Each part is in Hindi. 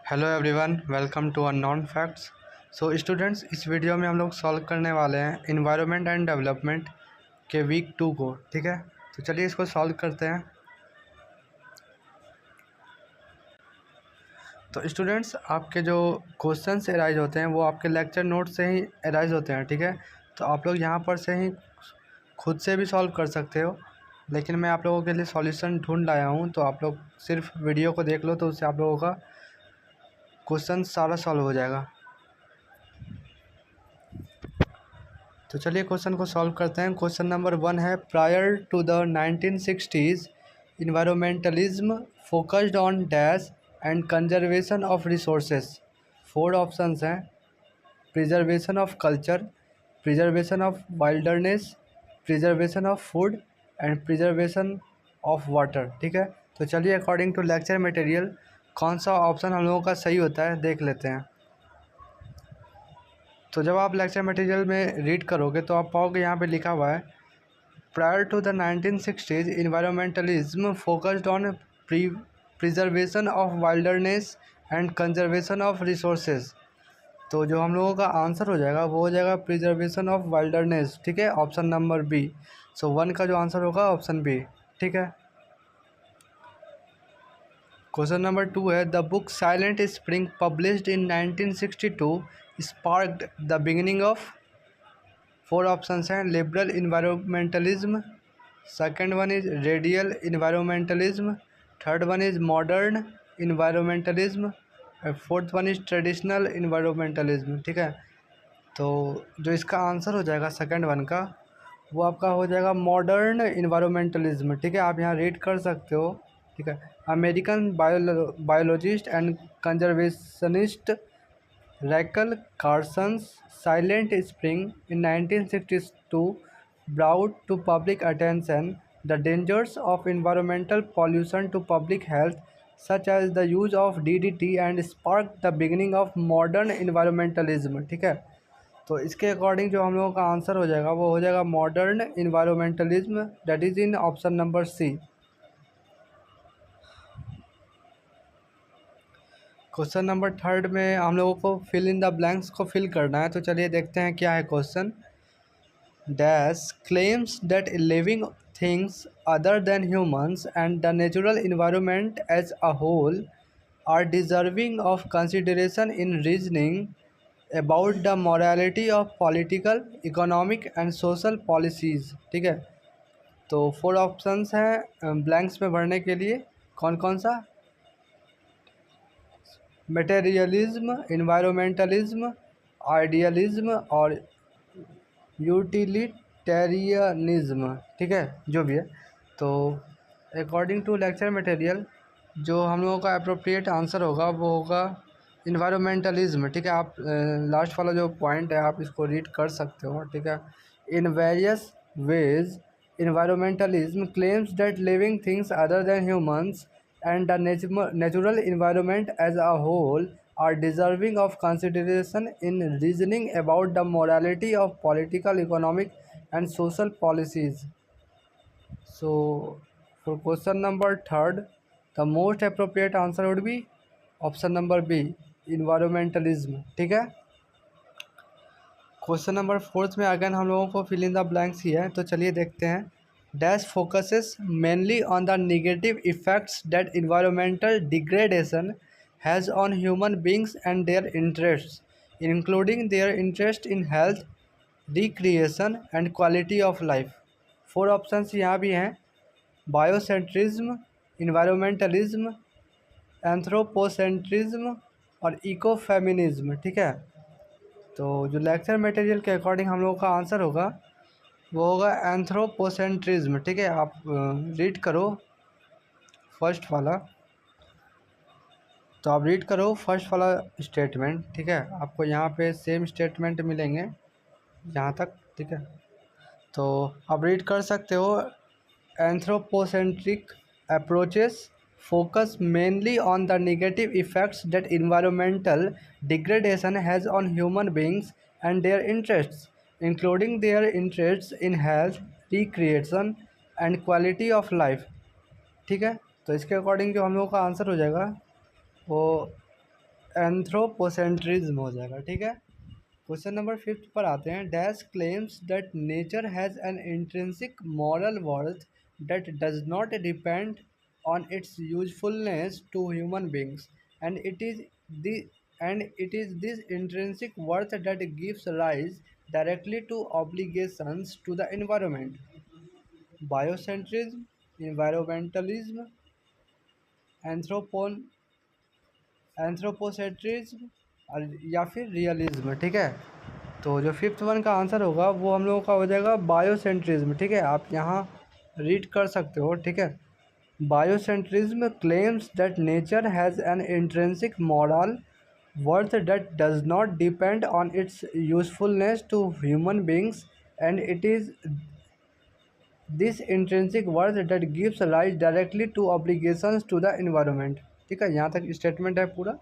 Hello everyone, welcome to unknown facts. So students, इस वीडियो में हम लोग सॉल्व करने वाले हैं इन्वायरमेंट एंड डेवलपमेंट के वीक 2 को। ठीक है, तो चलिए इसको सॉल्व करते हैं। तो स्टूडेंट्स, आपके जो क्वेश्चंस एराइज होते हैं वो आपके लेक्चर नोट से ही एराइज होते हैं। ठीक है, तो आप लोग यहाँ पर से ही खुद से भी सॉल्व कर सकते हो, लेकिन मैं आप लोगों के लिए सॉल्यूशन ढूंढ लाया हूँ। तो आप लोग सिर्फ वीडियो को देख लो, तो उससे आप लोगों का क्वेश्चन सारा सॉल्व हो जाएगा। तो चलिए क्वेश्चन को सॉल्व करते हैं। क्वेश्चन नंबर 1 है, prior to the 1960s environmentalism focused on dash and conservation of resources. 4 options हैं, preservation of culture, preservation of wilderness, preservation of food and preservation of water. ठीक है, तो चलिए अकॉर्डिंग टू लेक्चर मटेरियल कौन सा ऑप्शन हम लोगों का सही होता है देख लेते हैं। तो जब आप लेक्चर मटेरियल में रीड करोगे तो आप पाओगे यहाँ पे लिखा हुआ है, prior to the 1960s environmentalism focused on preservation of wilderness and conservation of resources. तो जो हम लोगों का आंसर हो जाएगा वो हो जाएगा प्रिजर्वेशन ऑफ वाइल्डरनेस। ठीक है, ऑप्शन नंबर बी। सो 1 का जो आंसर होगा ऑप्शन बी। ठीक है, क्वेश्चन नंबर 2 है, the book Silent Spring published in 1962 sparked the beginning of. 4 options हैं, liberal environmentalism, second one is radial environmentalism, third one is modern environmentalism, fourth one is traditional environmentalism. ठीक है, तो जो इसका आंसर हो जाएगा सेकंड वन का, वो आपका हो जाएगा मॉडर्न इन्वायरमेंटलिज्म। ठीक है, आप यहाँ रीड कर सकते हो। ठीक है, American biologist and conservationist Rachel Carson's Silent Spring in 1962 brought to public attention the dangers of environmental pollution to public health, such as the use of DDT, and sparked the beginning of modern environmentalism। ठीक है, तो इसके अकॉर्डिंग जो हम लोगों का आंसर हो जाएगा वो हो जाएगा modern environmentalism, that is in option number C. Question number 3 में हम लोगों को फिल इन द ब्लैंक्स को फिल करना है। तो चलिए देखते हैं क्या है question. Dash claims that living things other than humans and the natural environment as a whole are deserving of consideration in reasoning about the morality of political, economic and social policies। ठीक है, तो 4 ऑप्शंस हैं ब्लैंक्स में भरने के लिए। कौन कौन सा? मटेरियलिज्म, इन्वायरमेंटलिज्म, आइडियलिज्म और यूटिलिटेरियनिज्म। ठीक है, जो भी है, तो अकॉर्डिंग टू लेक्चर मटेरियल जो हम लोगों का अप्रोप्रिएट आंसर होगा वो होगा इन्वायरमेंटलिज्म। ठीक है, आप लास्ट वाला जो पॉइंट है आप इसको रीड कर सकते हो। ठीक है, in various ways environmentalism claims that living things other than humans and the natural environment as a whole are deserving of consideration in reasoning about the morality of political, economic and social policies। So for question number 3, the most appropriate answer would be option number B, environmentalism। ठीक है, क्वेश्चन नंबर 4 में अगेन हम लोगों को फिल इन द ब्लैंक्स ही है। तो चलिए देखते हैं। Dash focuses mainly on the negative effects that environmental degradation has on human beings and their interests, including their interest in health, recreation and quality of life। 4 options यहाँ भी हैं, बायोसेंट्रिज्म, इन्वायरमेंटलिज्म, एंथ्रोपोसेंट्रिज्म और इकोफेमिनिज्म। ठीक है, तो जो लेक्चर मटेरियल के अकॉर्डिंग हम लोगों का आंसर होगा वो होगा एंथ्रोपोसेंट्रिज्म। ठीक है, आप रीड करो फर्स्ट वाला। तो आप रीड करो फर्स्ट वाला स्टेटमेंट। ठीक है, आपको यहाँ पे सेम स्टेटमेंट मिलेंगे यहाँ तक। ठीक है, तो आप रीड कर सकते हो। Anthropocentric approaches focus mainly on the negative effects that environmental degradation has on human beings and their interests, including their interests in health, recreation and quality of life। ठीक है, तो इसके अकॉर्डिंग जो हम लोगों का आंसर हो जाएगा वो एंथ्रोपोसेंट्रिज्म हो जाएगा, ठीक है। क्वेश्चन नंबर 5 पर आते हैं। Dash claims that nature has an intrinsic moral worth that does not depend on its usefulness to human beings and it is this intrinsic worth that gives rise directly to obligations to the environment. Biocentrism, environmentalism, anthropo anthropocentrism और या फिर रियलिज्म, ठीक है। तो जो 5th वन का आंसर होगा वो हम लोगों का हो जाएगा बायोसेंट्रिज्म, ठीक है। आप यहाँ रीड कर सकते हो, ठीक है। Biocentrism claims that nature has an intrinsic moral worth that does not depend on its usefulness to human beings and it is this intrinsic worth that gives rise directly to obligations to the environment, ठीक है। यहाँ तक स्टेटमेंट है पूरा।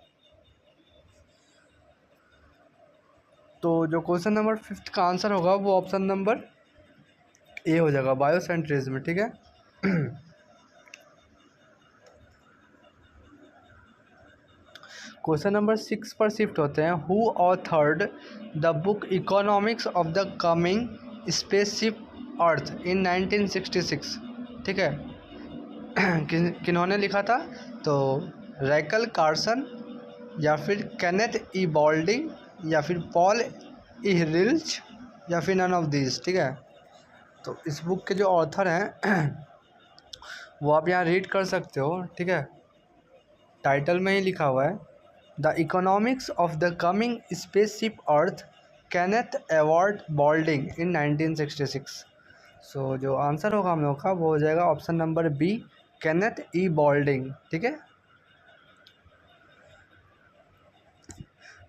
तो जो क्वेश्चन नंबर 5th का आंसर होगा वो ऑप्शन नंबर ए हो जाएगा, बायोसेंट्रिज्म, ठीक है। क्वेश्चन नंबर 6 पर शिफ्ट होते हैं। Who authored the book economics of the coming spaceship Earth in 1966, ठीक है। किन्होंने लिखा था? तो रैकल कार्सन या फिर केनेथ ई बॉल्डिंग या फिर पॉल इहरिल्च या फिर नन ऑफ दीज, ठीक है। तो इस बुक के जो ऑथर हैं वो आप यहाँ रीड कर सकते हो, ठीक है। टाइटल में ही लिखा हुआ है the economics of the coming spaceship Earth, Kenneth Evert Boulding in 1966। So जो आंसर होगा हम लोग का वो हो जाएगा option number B, Kenneth E Boulding, ठीक है।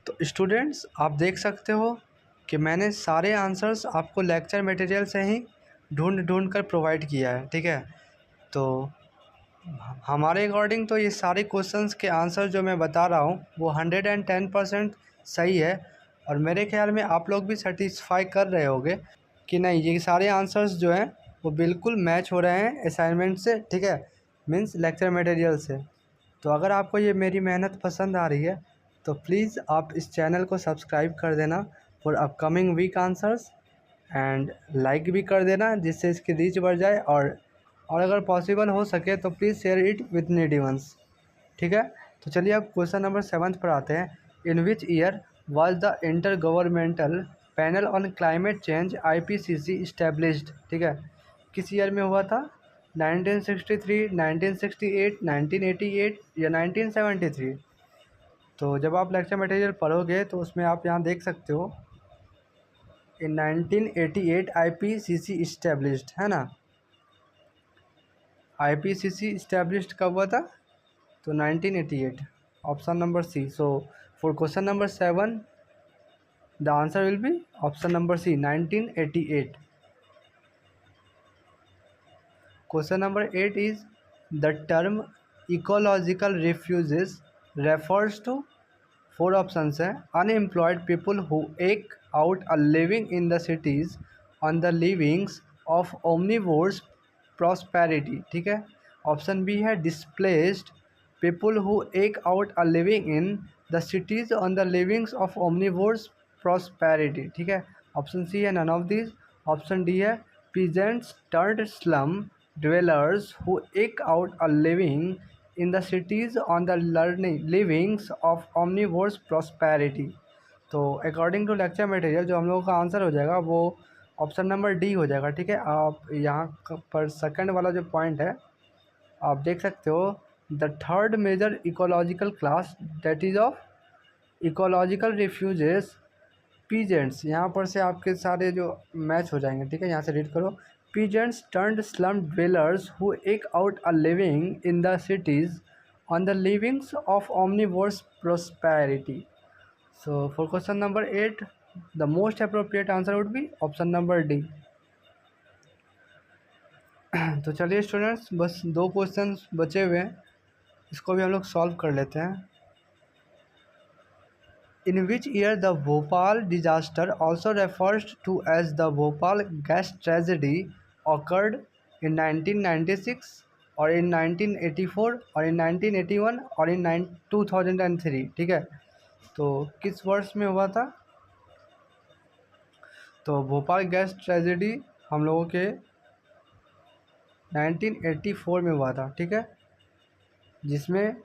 तो स्टूडेंट्स आप देख सकते हो कि मैंने सारे आंसर्स आपको लेक्चर मटेरियल से ही ढूंढ कर प्रोवाइड किया है, ठीक है। तो हमारे अकॉर्डिंग तो ये सारे क्वेश्चंस के आंसर जो मैं बता रहा हूँ वो 110% सही है और मेरे ख्याल में आप लोग भी सेटिस्फाई कर रहे होगे कि नहीं, ये सारे आंसर्स जो हैं वो बिल्कुल मैच हो रहे हैं असाइनमेंट से, ठीक है, मीन्स लेक्चर मटेरियल से। तो अगर आपको ये मेरी मेहनत पसंद आ रही है तो प्लीज़ आप इस चैनल को सब्सक्राइब कर देना for upcoming week answers and like भी कर देना जिससे इसकी रीच बढ़ जाए और अगर पॉसिबल हो सके तो please share it with needy ones, ठीक है। तो चलिए अब क्वेश्चन नंबर 7 पर आते हैं। In which year was the intergovernmental panel on climate change IPCC established, ठीक है। किस ईयर में हुआ था? 1963, 1968, 1988 या 1973? तो जब आप लेक्चर मटेरियल पढ़ोगे तो उसमें आप यहाँ देख सकते हो इन 1988 IPCC इस्टेब्लिश्ड, है ना। IPCC इस्टेब्लिश्ड कब हुआ था? तो 1988, option number C. So for question number 7 the answer will be option number C, 1988। Question number 8 is the term ecological refugees refers to, 4 options हैं, unemployed people who eke out a living in the cities on the livings of omnivores prosperity, ठीक है। ऑप्शन बी है displaced people who eke out a living in the cities on the livings of omnivores prosperity, ठीक है। ऑप्शन सी है none of this. Option D है peasants turned slum dwellers who eke out a living in the cities on the livings of omnivorous prosperity। तो अकॉर्डिंग टू लेक्चर मटेरियल जो हम लोगों का आंसर हो जाएगा वो ऑप्शन नंबर डी हो जाएगा, ठीक है। आप यहाँ पर सेकंड वाला जो पॉइंट है आप देख सकते हो, the third major ecological class that is of ecological refugees peasants. यहाँ पर से आपके सारे जो मैच हो जाएंगे, ठीक है। यहाँ से रीड करो, peasants turned slum dwellers who eke out a living in the cities on the livings of omnivorous prosperity। So for question number 8 the most appropriate answer would be option number D। तो चलिए स्टूडेंट्स बस 2 क्वेश्चन बचे हुए हैं, इसको भी हम लोग सॉल्व कर लेते हैं। In which year the Bhopal disaster, also referred to as the Bhopal gas tragedy, occurred in 1996 or in 1984 or in 1981 or in 2003, ठीक है। तो किस वर्ष में हुआ था? तो भोपाल गैस ट्रेजेडी हम लोगों के 1984 में हुआ था, ठीक है, जिसमें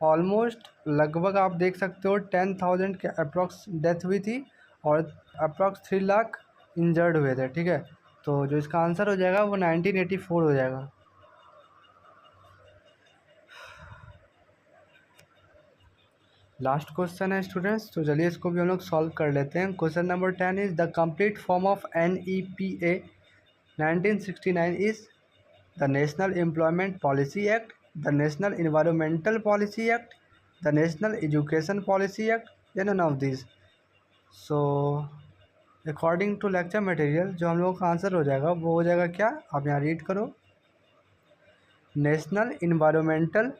ऑलमोस्ट लगभग आप देख सकते हो 10,000 के अप्रॉक्स डेथ हुई थी और अप्रॉक्स 3 लाख इंजर्ड हुए थे, ठीक है। तो जो इसका आंसर हो जाएगा वो 1984 हो जाएगा। लास्ट क्वेश्चन है स्टूडेंट्स, तो चलिए इसको भी हम लोग सॉल्व कर लेते हैं। Question number 10 is the complete form of NEPA 1969 is the national employment policy act, the national environmental policy act, the national education policy act, या none of this. So according to lecture material जो हम लोगों का आंसर हो जाएगा वो हो जाएगा क्या, आप यहाँ रीड करो, नेशनल इन्वायरमेंटल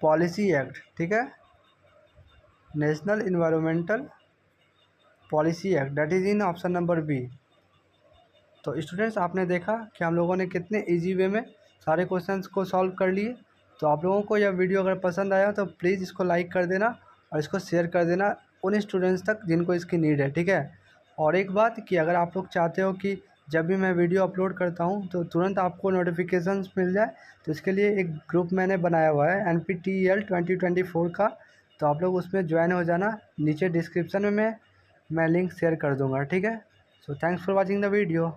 पॉलिसी एक्ट, ठीक है, national environmental policy act, that is in option number B. तो स्टूडेंट्स आपने देखा कि हम लोगों ने कितने इजी वे में सारे क्वेश्चंस को सॉल्व कर लिए। तो आप लोगों को यह वीडियो अगर पसंद आया तो प्लीज़ इसको लाइक कर देना और इसको शेयर कर देना उन स्टूडेंट्स तक जिनको इसकी नीड है, ठीक है। और एक बात कि अगर आप लोग चाहते हो कि जब भी मैं वीडियो अपलोड करता हूँ तो तुरंत आपको नोटिफिकेशंस मिल जाए, तो इसके लिए एक ग्रुप मैंने बनाया हुआ है NPTEL 2024 का, तो आप लोग उसमें ज्वाइन हो जाना। नीचे डिस्क्रिप्शन में मैं लिंक शेयर कर दूँगा, ठीक है। So thanks for watching the video.